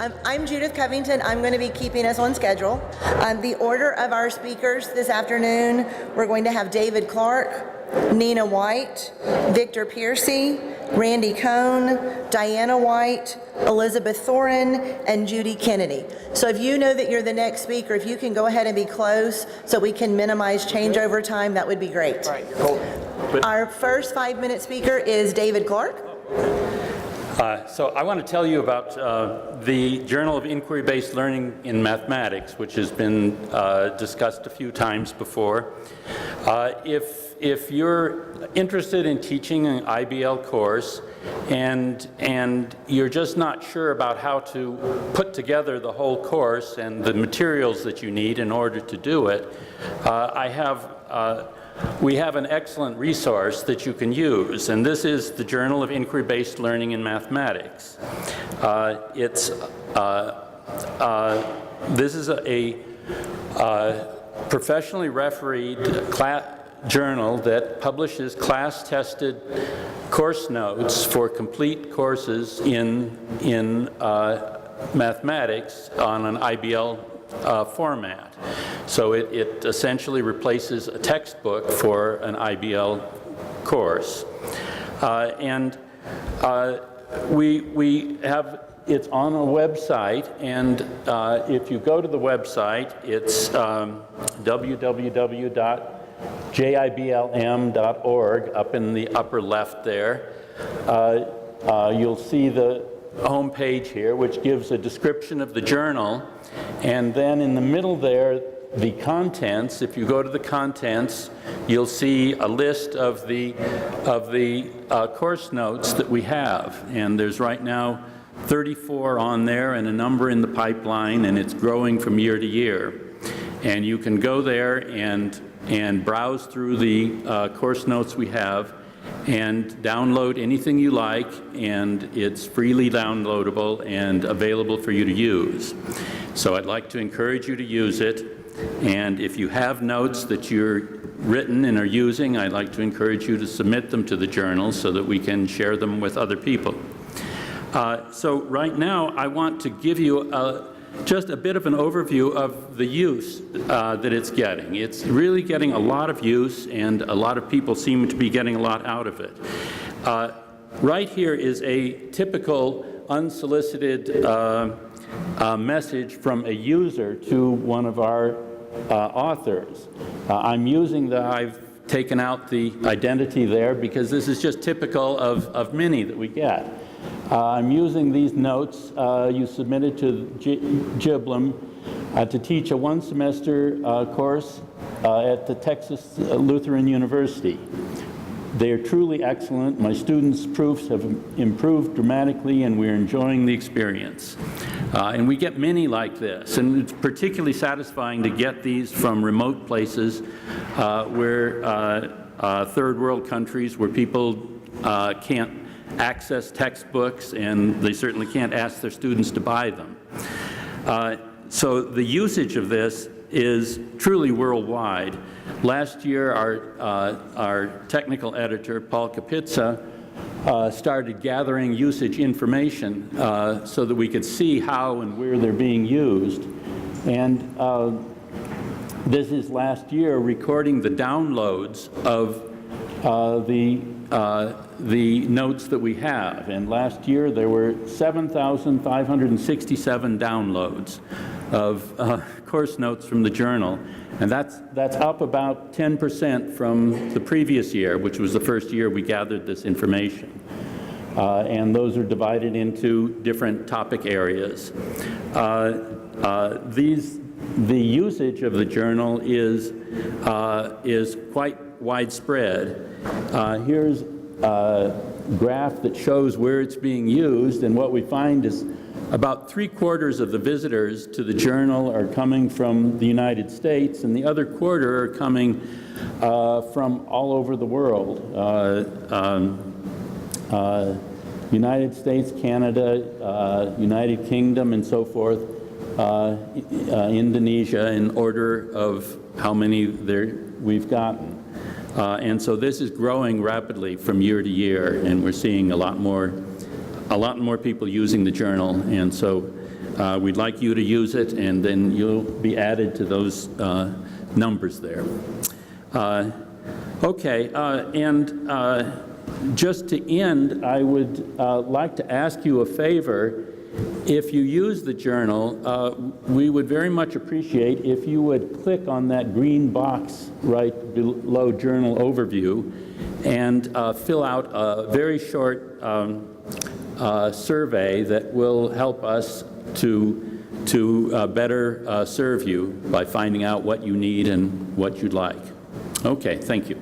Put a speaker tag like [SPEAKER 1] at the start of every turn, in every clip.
[SPEAKER 1] I'm Judith Covington. I'm going to be keeping us on schedule. The order of our speakers this afternoon, we're going to have David Clark, Nina White, Victor Piercy, Randy Cohn, Diana White, Elizabeth Thoren, and Judy Kennedy. So if you know that you're the next speaker, if you can go ahead and be close so we can minimize changeover time, that would be great.
[SPEAKER 2] Right. Cool.
[SPEAKER 1] Our first 5-minute speaker is David Clark.
[SPEAKER 3] So I want to tell you about the Journal of Inquiry-Based Learning in Mathematics, which has been discussed a few times before. If you're interested in teaching an IBL course and you're just not sure about how to put together the whole course and the materials that you need in order to do it, we have an excellent resource that you can use, and this is the Journal of Inquiry-Based Learning in Mathematics. This is a professionally refereed journal that publishes class-tested course notes for complete courses in mathematics on an IBL format. So it essentially replaces a textbook for an IBL course. We have, it's on a website, and if you go to the website, it's www.jiblm.org, up in the upper left there. You'll see the home page here, which gives a description of the journal, and then in the middle there, the contents. If you go to the contents, you'll see a list of the course notes that we have, and there's right now 34 on there and a number in the pipeline, and it's growing from year to year. And you can go there and browse through the course notes we have and download anything you like, and it's freely downloadable and available for you to use. So I'd like to encourage you to use it, and if you have notes that you're written and are using, I'd like to encourage you to submit them to the journal so that we can share them with other people. So right now I want to give you just a bit of an overview of the use that it's getting. It's really getting a lot of use, and a lot of people seem to be getting a lot out of it. Right here is a typical unsolicited message from a user to one of our authors. I've taken out the identity there because this is just typical of many that we get. I'm using these notes you submitted to JIBLM to teach a one-semester course at the Texas Lutheran University. They are truly excellent. My students' proofs have improved dramatically, and we're enjoying the experience. And we get many like this, and it's particularly satisfying to get these from remote places where third world countries where people can't access textbooks, and they certainly can't ask their students to buy them. So the usage of this is truly worldwide. Last year, our technical editor, Paul Kapitsa, started gathering usage information so that we could see how and where they're being used. And this is last year recording the downloads of the notes that we have. And last year there were 7,567 downloads of course notes from the journal. And that's up about 10% from the previous year, which was the first year we gathered this information. And those are divided into different topic areas. The usage of the journal is quite widespread. Here's a graph that shows where it's being used, and what we find is about 3/4 of the visitors to the journal are coming from the United States, and the other quarter are coming from all over the world. United States, Canada, United Kingdom, and so forth, Indonesia, in order of how many we've gotten. And so this is growing rapidly from year to year, and we're seeing a lot more people using the journal. And so we'd like you to use it, and then you'll be added to those numbers there. Okay, just to end, I would like to ask you a favor. If you use the journal, we would very much appreciate if you would click on that green box right below Journal Overview and fill out a very short survey that will help us to better serve you by finding out what you need and what you'd like. Okay, thank you.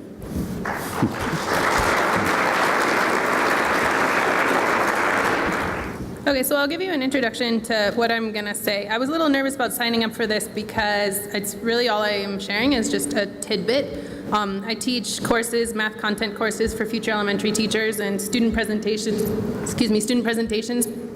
[SPEAKER 2] Okay, so I'll give you an introduction to what I'm going to say. I was a little nervous about signing up for this because it's really all I am sharing is just a tidbit. I teach courses, math content courses for future elementary teachers, and student presentations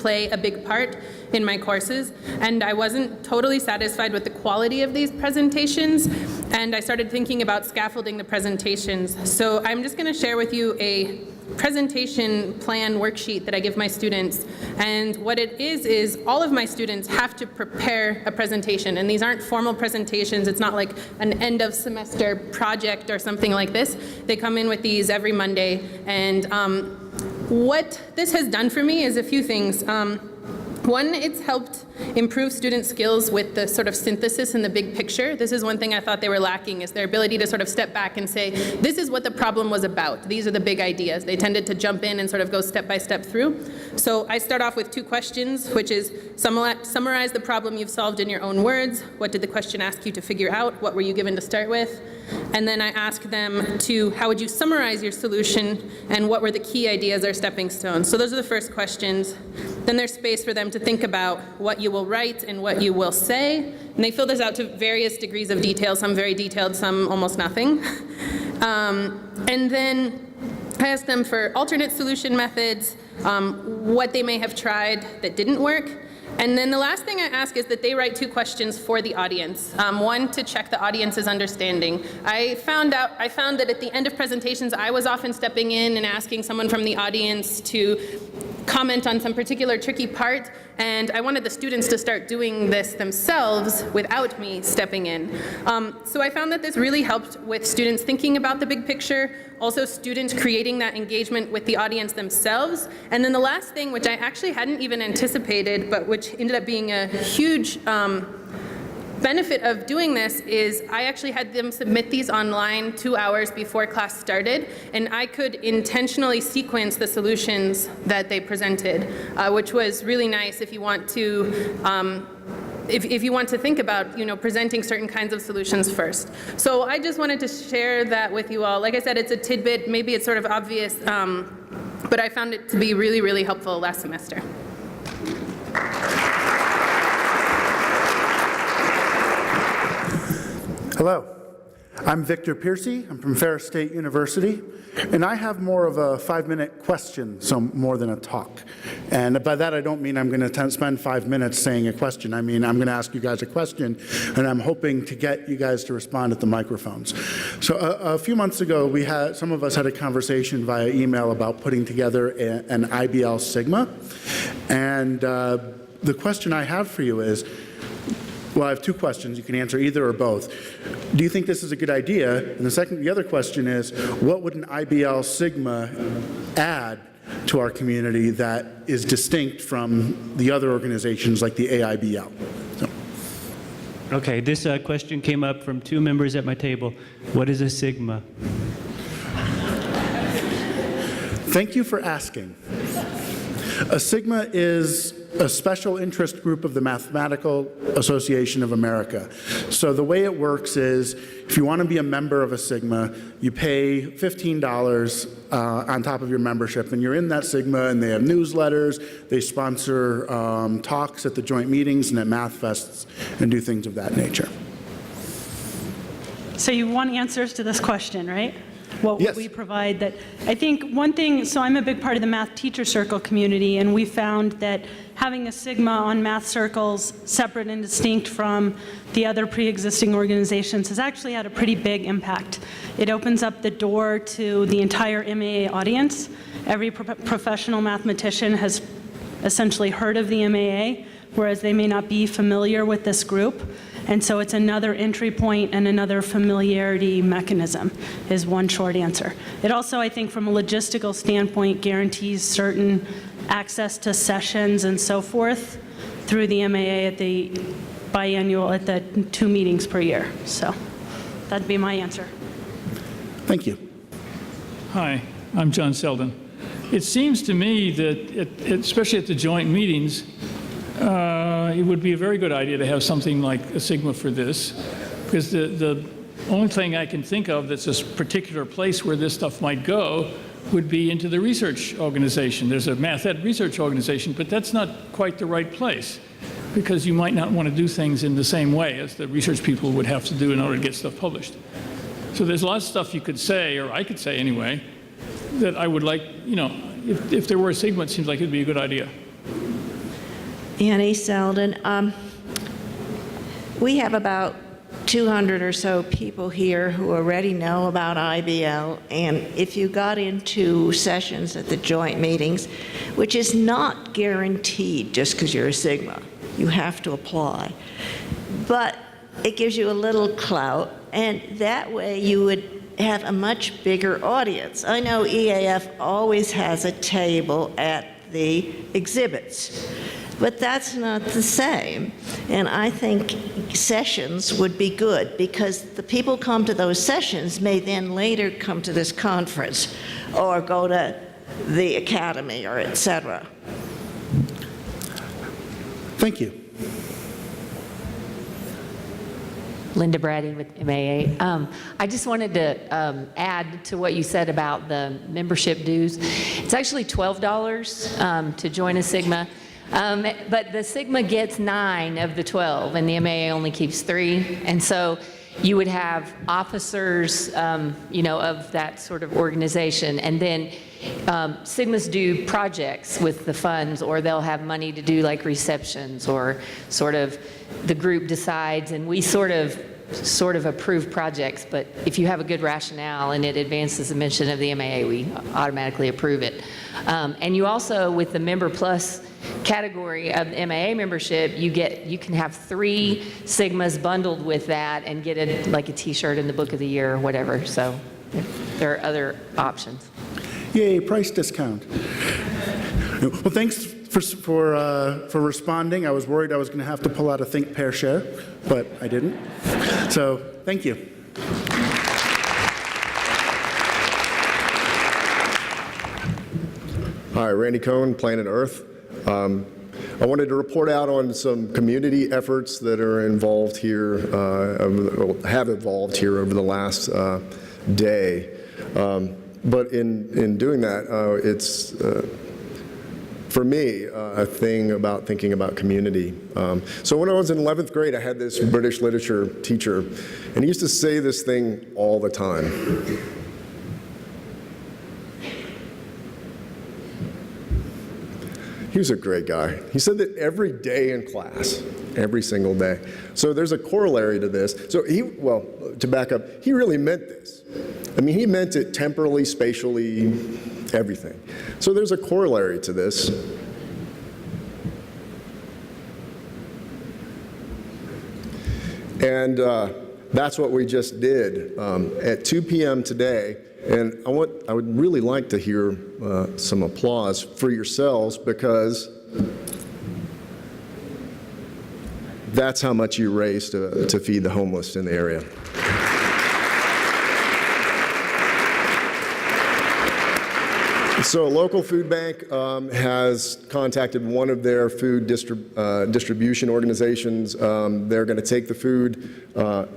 [SPEAKER 2] play a big part in my courses. And I wasn't totally satisfied with the quality of these presentations, and I started thinking about scaffolding the presentations. So I'm just going to share with you a presentation plan worksheet that I give my students. And what it is all of my students have to prepare a presentation. And these aren't formal presentations. It's not like an end of semester project or something like this. They come in with these every Monday. And what this has done for me is a few things. One, it's helped improve student skills with the sort of synthesis and the big picture. This is one thing I thought they were lacking, is their ability to sort of step back and say, this is what the problem was about. These are the big ideas. They tended to jump in and sort of go step by step through. So I start off with 2 questions, which is summarize the problem you've solved in your own words. What did the question ask you to figure out? What were you given to start with? And then I ask them to, how would you summarize your solution, and what were the key ideas or stepping stones? So those are the first questions. Then there's space for them to think about what you will write and what you will say. And they fill this out to various degrees of detail, some very detailed, some almost nothing. And then I ask them for alternate solution methods, what they may have tried that didn't work. And then the last thing I ask is that they write 2 questions for the audience. One, to check the audience's understanding. I found that at the end of presentations, I was often stepping in and asking someone from the audience to comment on some particular tricky part, and I wanted the students to start doing this themselves without me stepping in. So I found that this really helped with students thinking about the big picture, also students creating that engagement with the audience themselves. And then the last thing, which I actually hadn't even anticipated, but which ended up being a huge benefit of doing this, is I actually had them submit these online 2 hours before class started, and I could intentionally sequence the solutions that they presented, which was really nice if you want to if you want to think about, presenting certain kinds of solutions first. So I just wanted to share that with you all. Like I said, it's a tidbit, maybe it's sort of obvious, but I found it to be really, really helpful last semester.
[SPEAKER 4] Hello, I'm Victor Piercy. I'm from Ferris State University, and I have more of a 5-minute question, so more than a talk. And by that, I don't mean I'm going to spend 5 minutes saying a question. I mean, I'm going to ask you guys a question, and I'm hoping to get you guys to respond at the microphones. So a few months ago, some of us had a conversation via email about putting together an IBL Sigma. And the question I have for you is, well, I have 2 questions. You can answer either or both. Do you think this is a good idea? And the other question is, what would an IBL Sigma add to our community that is distinct from the other organizations like the AIBL? So.
[SPEAKER 5] Okay, this question came up from 2 members at my table. What is a Sigma?
[SPEAKER 4] Thank you for asking. A Sigma is a special interest group of the Mathematical Association of America. So the way it works is, if you want to be a member of a Sigma, you pay $15 on top of your membership, and you're in that Sigma, and they have newsletters, they sponsor talks at the joint meetings and at math fests, and do things of that nature.
[SPEAKER 6] So you want answers to this question, right? What
[SPEAKER 4] Yes.
[SPEAKER 6] would we provide that? I think one thing, so I'm a big part of the Math Teacher Circle community, and we found that having a Sigma on Math Circles, separate and distinct from the other pre-existing organizations, has actually had a pretty big impact. It opens up the door to the entire MAA audience. Every professional mathematician has essentially heard of the MAA, whereas they may not be familiar with this group. And so it's another entry point and another familiarity mechanism, is one short answer. It also, I think, from a logistical standpoint, guarantees certain access to sessions and so forth through the MAA at the biannual, at the 2 meetings per year. So that'd be my answer.
[SPEAKER 4] Thank you.
[SPEAKER 7] Hi, I'm John Selden. It seems to me that, especially at the joint meetings, it would be a very good idea to have something like a Sigma for this, because the only thing I can think of that's a particular place where this stuff might go would be into the research organization. There's a math ed research organization, but that's not quite the right place, because you might not want to do things in the same way as the research people would have to do in order to get stuff published. So there's lots of stuff you could say, or I could say anyway, that I would like, you know, if there were a Sigma, it seems like it'd be a good idea.
[SPEAKER 8] Annie Selden. We have about 200 or so people here who already know about IBL, and if you got into sessions at the joint meetings, which is not guaranteed just because you're a Sigma, you have to apply, but it gives you a little clout, and that way you would have a much bigger audience. I know EAF always has a table at the exhibits, but that's not the same. And I think sessions would be good, because the people come to those sessions may then later come to this conference or go to the academy or et cetera.
[SPEAKER 4] Thank you.
[SPEAKER 9] Linda Brady with MAA. I just wanted to add to what you said about the membership dues. It's actually $12 to join a Sigma, but the Sigma gets 9 of the 12, and the MAA only keeps 3. And so you would have officers, you know, of that sort of organization, and then Sigmas do projects with the funds, or they'll have money to do like receptions, or sort of the group decides, and we sort of approve projects, but if you have a good rationale and it advances the mission of the MAA, we automatically approve it. And you also, with the Member Plus category of the MAA membership, you can have 3 Sigmas bundled with that and get like a t-shirt in the book of the year or whatever. So there are other options.
[SPEAKER 4] Yay, price discount. Well, thanks for responding. I was worried I was going to have to pull out a Think, Pair, Share, but I didn't. So thank you.
[SPEAKER 10] Hi, Randy Cohn, Planet Earth. I wanted to report out on some community efforts that are involved here, have evolved here over the last day. But in doing that, it's, for me, a thing about thinking about community. So when I was in 11th grade, I had this British literature teacher, and he used to say this thing all the time. He was a great guy. He said that every day in class, every single day. So there's a corollary to this. So well, to back up, he really meant this. I mean, he meant it temporally, spatially, everything. So there's a corollary to this. And that's what we just did at 2 p.m. today. And I would really like to hear some applause for yourselves, because that's how much you raised to feed the homeless in the area. So a local food bank has contacted one of their food distribution organizations. They're going to take the food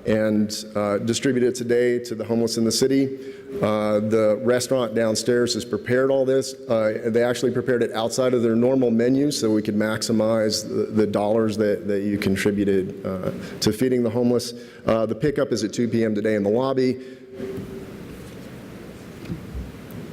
[SPEAKER 10] and distribute it today to the homeless in the city. The restaurant downstairs has prepared all this. They actually prepared it outside of their normal menu so we could maximize the dollars that you contributed to feeding the homeless. The pickup is at 2 p.m. today in the lobby.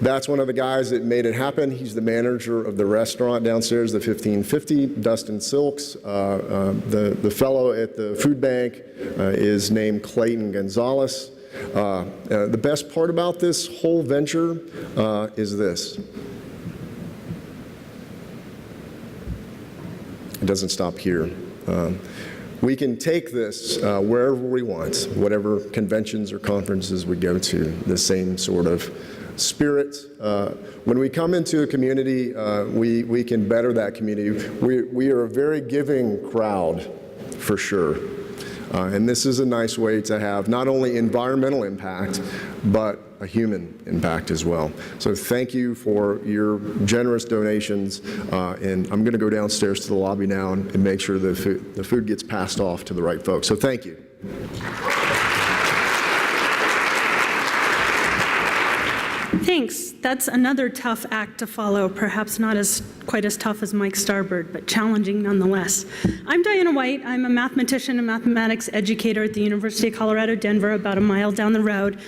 [SPEAKER 10] That's one of the guys that made it happen. He's the manager of the restaurant downstairs, the 1550, Dustin Silks. The fellow at the food bank is named Clayton Gonzalez. The best part about this whole venture is this. It doesn't stop here. We can take this wherever we want, whatever conventions or conferences we go to, the same sort of spirit. When we come into a community, we can better that community. We are a very giving crowd, for sure. And this is a nice way to have not only environmental impact, but a human impact as well. So thank you for your generous donations. And I'm going to go downstairs to the lobby now and make sure the food gets passed off to the right folks. So thank you.
[SPEAKER 6] Thanks. That's another tough act to follow, perhaps not quite as tough as Mike Starbird, but challenging nonetheless. I'm Diana White. I'm a mathematician and mathematics educator at the University of Colorado, Denver, about a mile down the road.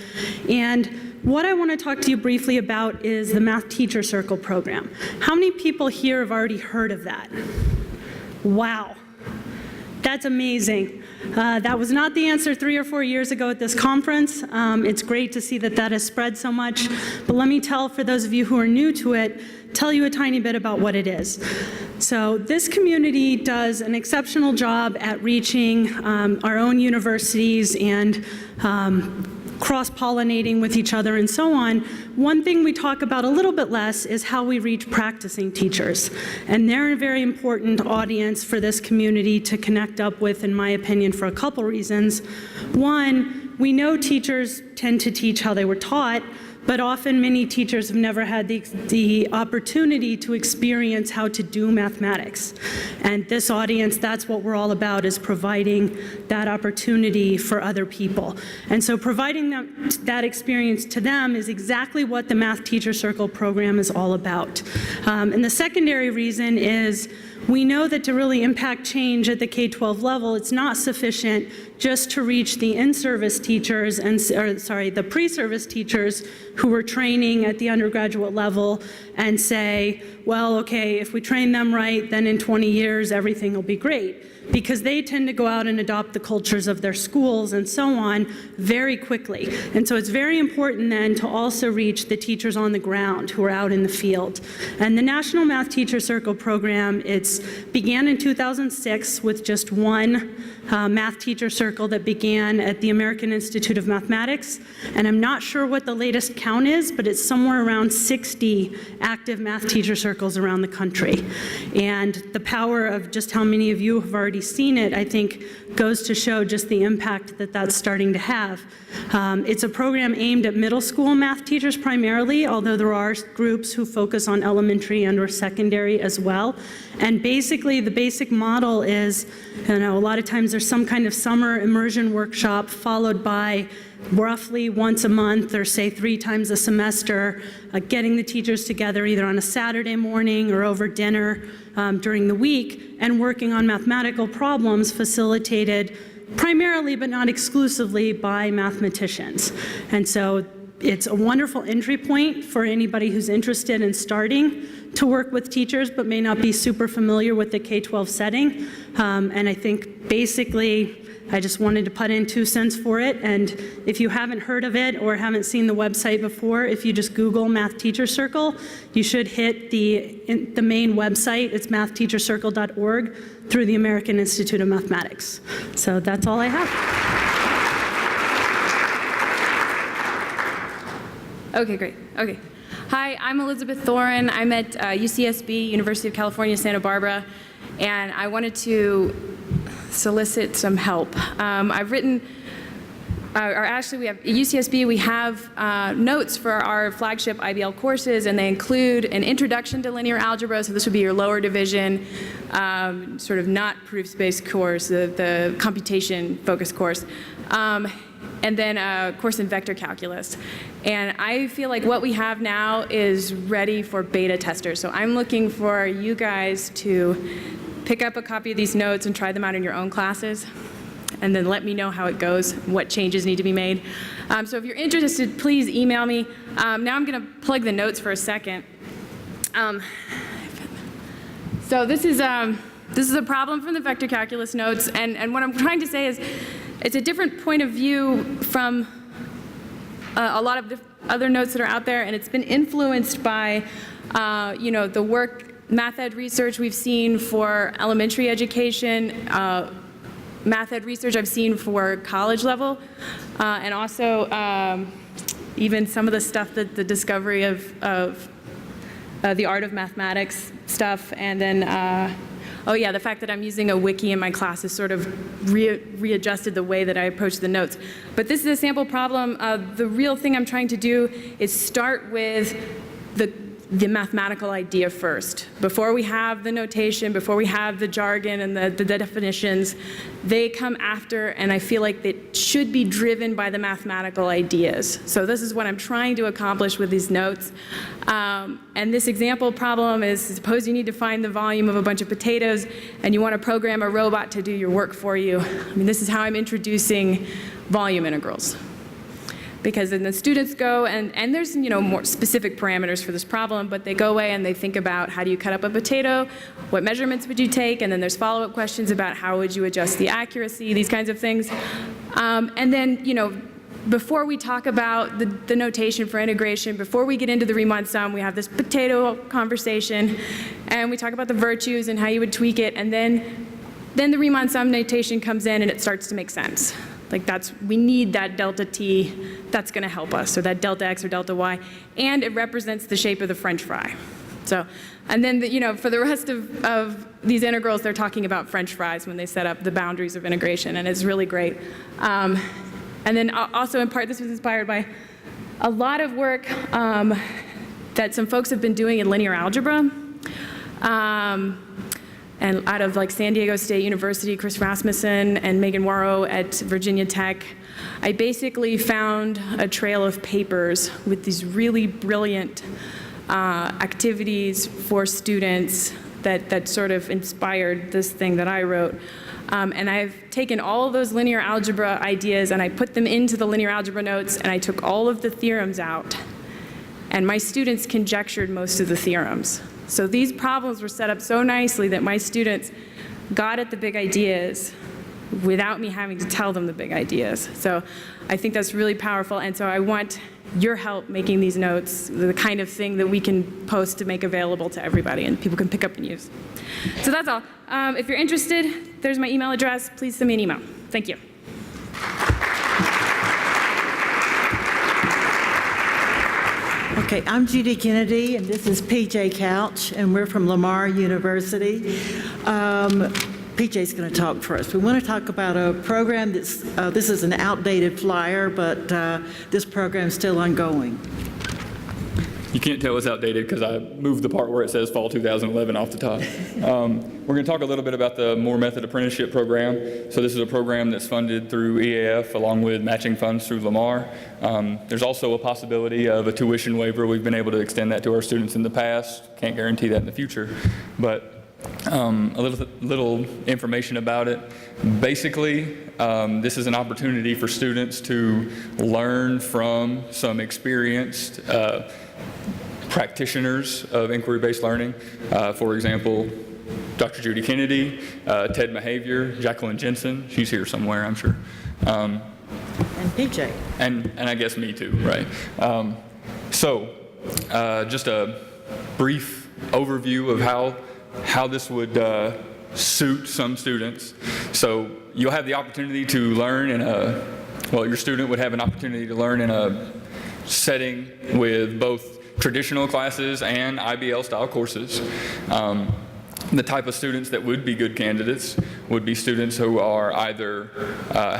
[SPEAKER 6] And what I want to talk to you briefly about is the Math Teacher Circle program. How many people here have already heard of that? Wow. That's amazing. That was not the answer 3 or 4 years ago at this conference. It's great to see that that has spread so much. But let me tell, for those of you who are new to it, tell you a tiny bit about what it is. So this community does an exceptional job at reaching our own universities and cross-pollinating with each other and so on. One thing we talk about a little bit less is how we reach practicing teachers. And they're a very important audience for this community to connect up with, in my opinion, for a couple reasons. One, we know teachers tend to teach how they were taught, but often many teachers have never had the opportunity to experience how to do mathematics. And this audience, that's what we're all about, is providing that opportunity for other people. And so providing that experience to them is exactly what the Math Teacher Circle program is all about. And the secondary reason is we know that to really impact change at the K-12 level, it's not sufficient just to reach the in-service teachers the pre-service teachers who were training at the undergraduate level and say, well, okay, if we train them right, then in 20 years, everything will be great. Because they tend to go out and adopt the cultures of their schools and so on very quickly. And so it's very important then to also reach the teachers on the ground who are out in the field. And the National Math Teacher Circle program, it began in 2006 with just one math teacher circle that began at the American Institute of Mathematics. And I'm not sure what the latest count is, but it's somewhere around 60 active math teacher circles around the country. And the power of just how many of you have already seen it, I think, goes to show just the impact that that's starting to have. It's a program aimed at middle school math teachers primarily, although there are groups who focus on elementary and or secondary as well. And basically, the basic model is, a lot of times there's some kind of summer immersion workshop followed by roughly once a month or say 3 times a semester, getting the teachers together either on a Saturday morning or over dinner during the week and working on mathematical problems facilitated primarily but not exclusively by mathematicians. And so it's a wonderful entry point for anybody who's interested in starting to work with teachers but may not be super familiar with the K-12 setting. And I think basically I just wanted to put in 2 cents for it. And if you haven't heard of it or haven't seen the website before, if you just Google Math Teacher Circle, you should hit the main website. It's mathteachercircle.org through the American Institute of Mathematics. So that's all I have.
[SPEAKER 11] Okay, great. Okay. Hi, I'm Elizabeth Thoren. I'm at UCSB, University of California, Santa Barbara, and I wanted to solicit some help. I've written, or actually we have, at UCSB we have notes for our flagship IBL courses, and they include an introduction to linear algebra, so this would be your lower division, sort of not proofs-based course, the computation-focused course. And then a course in vector calculus. And I feel like what we have now is ready for beta testers. So I'm looking for you guys to pick up a copy of these notes and try them out in your own classes, and then let me know how it goes, what changes need to be made. So if you're interested, please email me. Now I'm going to plug the notes for a second. So this is a problem from the vector calculus notes, and what I'm trying to say is it's a different point of view from a lot of the other notes that are out there, and it's been influenced by the work math ed research we've seen for elementary education, math ed research I've seen for college level, and also even some of the stuff that the discovery of the art of mathematics stuff, and then, oh yeah, the fact that I'm using a wiki in my class has sort of readjusted the way that I approach the notes. But this is a sample problem. The real thing I'm trying to do is start with the mathematical idea first. Before we have the notation, before we have the jargon and the definitions, they come after, and I feel like they should be driven by the mathematical ideas. So this is what I'm trying to accomplish with these notes. And this example problem is, suppose you need to find the volume of a bunch of potatoes and you want to program a robot to do your work for you. I mean, this is how I'm introducing volume integrals. Because then the students go, and there's, you know, more specific parameters for this problem, but they go away and they think about how do you cut up a potato, what measurements would you take, and then there's follow-up questions about how would you adjust the accuracy, these kinds of things. And then, you know, before we talk about the notation for integration, before we get into the Riemann sum, we have this potato conversation, and we talk about the virtues and how you would tweak it, and then the Riemann sum notation comes in and it starts to make sense. Like we need that delta t, that's gonna help us, or that delta x or delta y, and it represents the shape of the French fry. So, and then, you know, for the rest of these integrals, they're talking about French fries when they set up the boundaries of integration, and it's really great. And then also in part, this was inspired by a lot of work that some folks have been doing in linear algebra. And out of like San Diego State University, Chris Rasmussen and Megan Warrow at Virginia Tech, I basically found a trail of papers with these really brilliant activities for students that sort of inspired this thing that I wrote. And I've taken all of those linear algebra ideas and I put them into the linear algebra notes, and I took all of the theorems out. And my students conjectured most of the theorems. So these problems were set up so nicely that my students got at the big ideas without me having to tell them the big ideas. So I think that's really powerful, and so I want your help making these notes the kind of thing that we can post to make available to everybody and people can pick up and use. So that's all. If you're interested, there's my email address. Please send me an email. Thank you.
[SPEAKER 12] Okay, I'm Judy Kennedy, and this is PJ Couch, and we're from Lamar University. PJ's going to talk for us. We want to talk about a program that's, this is an outdated flyer, but this program's still ongoing.
[SPEAKER 13] You can't tell it's outdated because I moved the part where it says fall 2011 off the top. We're going to talk a little bit about the Moore Method Apprenticeship Program. So this is a program that's funded through EAF along with matching funds through Lamar. There's also a possibility of a tuition waiver. We've been able to extend that to our students in the past. Can't guarantee that in the future. But a little information about it. Basically, this is an opportunity for students to learn from some experienced practitioners of inquiry-based learning. For example, Dr. Judy Kennedy, Ted Mahavier, Jacqueline Jensen, she's here somewhere, I'm sure.
[SPEAKER 12] And PJ.
[SPEAKER 13] And I guess me too, right? So, just a brief overview of how this would suit some students. So you'll have the opportunity to learn your student would have an opportunity to learn in a setting with both traditional classes and IBL style courses. The type of students that would be good candidates would be students who are either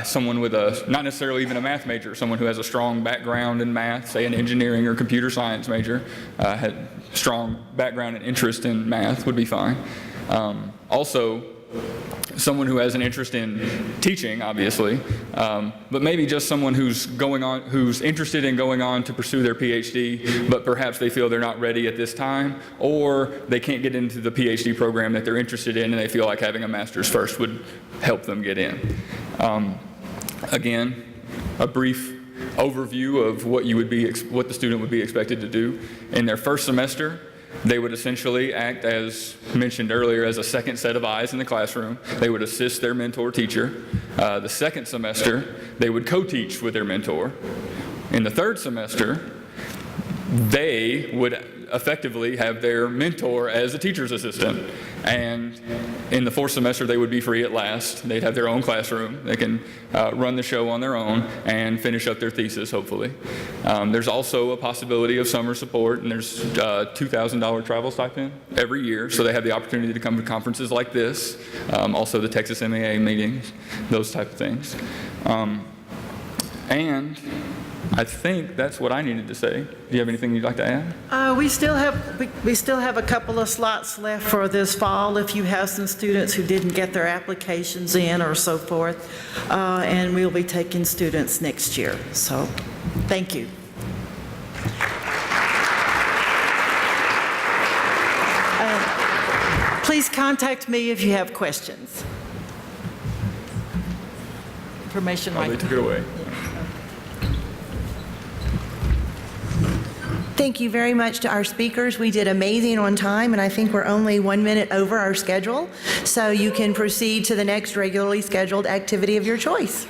[SPEAKER 13] someone with not necessarily even a math major, someone who has a strong background in math, say an engineering or computer science major, had strong background and interest in math would be fine. Also, someone who has an interest in teaching, obviously, but maybe just someone who's interested in going on to pursue their PhD, but perhaps they feel they're not ready at this time, or they can't get into the PhD program that they're interested in, and they feel like having a master's first would help them get in. Again, a brief overview of what the student would be expected to do in their first semester. They would essentially act, as mentioned earlier, as a second set of eyes in the classroom. They would assist their mentor teacher. The second semester, they would co-teach with their mentor. In the third semester, they would would effectively have their mentor as a teacher's assistant. And in the fourth semester, they would be free at last. They'd have their own classroom. They can run the show on their own and finish up their thesis, hopefully. There's also a possibility of summer support, and there's $2,000 travel stipend every year, so they have the opportunity to come to conferences like this, also the Texas MAA meetings, those type of things. And I think that's what I needed to say. Do you have anything you'd like to add?
[SPEAKER 12] We still have a couple of slots left for this fall if you have some students who didn't get their applications in or so forth. And we'll be taking students next year. So, thank you. Please contact me if you have questions. Information
[SPEAKER 13] Oh, they took it away.
[SPEAKER 1] Thank you very much to our speakers. We did amazing on time, and I think we're only 1 minute over our schedule. So you can proceed to the next regularly scheduled activity of your choice.